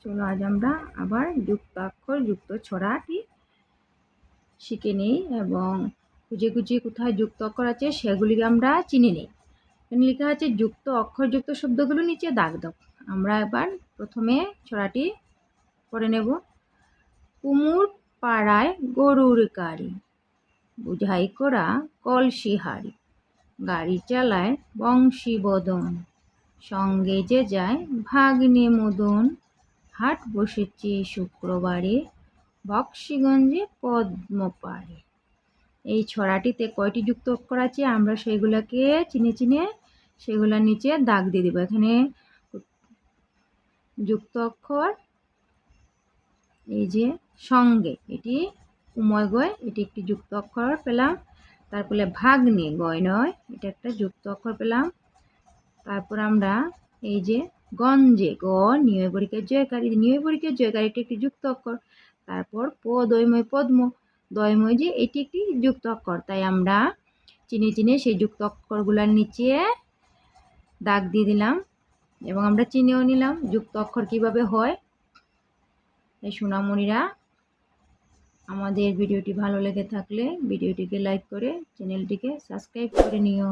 চলো আজ আমরা আবার যুক্তাক্ষর যুক্ত ছড়াটি শিখে নিই এবং খুঁজে খুঁজে কোথায় যুক্ত অক্ষর আছে সেগুলিকে আমরা চিনে নিই। এখানে লেখা আছে যুক্ত অক্ষর যুক্ত শব্দগুলো নিচে দাগ দাও। আমরা এবার প্রথমে ছড়াটি পড়ে নেব। কুমুর পাড়ায় গরুর গাড়ি, বুঝাই করা কলসি হাড়ি, গাড়ি চালায় বংশীবদন, সঙ্গে যে যায় ভাগ্নে মদন, হাট বসেছে শুক্রবারে, বক্সিগঞ্জে পদ্মপাড়ে। এই ছড়াটিতে কয়টি যুক্ত অক্ষর আছে আমরা সেগুলোকে চিনে চিনে সেগুলোর নিচে দাগ দিয়ে দেবো। এখানে যুক্ত অক্ষর এই যে সঙ্গে, এটি উময় গয়, এটি একটি যুক্ত অক্ষর পেলাম। তারপরে ভাগ্নে গয় নয়, এটা একটা যুক্ত অক্ষর পেলাম। তারপর আমরা এই যে গঞ্জে গ নিয়য় পরীক্ষার জয়কারী, নিয়য় পরীক্ষার জয়কারী এটি একটি যুক্ত অক্ষর। তারপর দয়ময় পদ্ম, দয়ময় যে এটি একটি যুক্ত অক্ষর। তাই আমরা চিনে চিনে সেই যুক্ত অক্ষরগুলোর নিচে দাগ দিয়ে দিলাম এবং আমরা চিনেও নিলাম যুক্ত অক্ষর কিভাবে হয়। তাই সোনামণিরা, আমাদের ভিডিওটি ভালো লেগে থাকলে ভিডিওটিকে লাইক করে চ্যানেলটিকে সাবস্ক্রাইব করে নিও।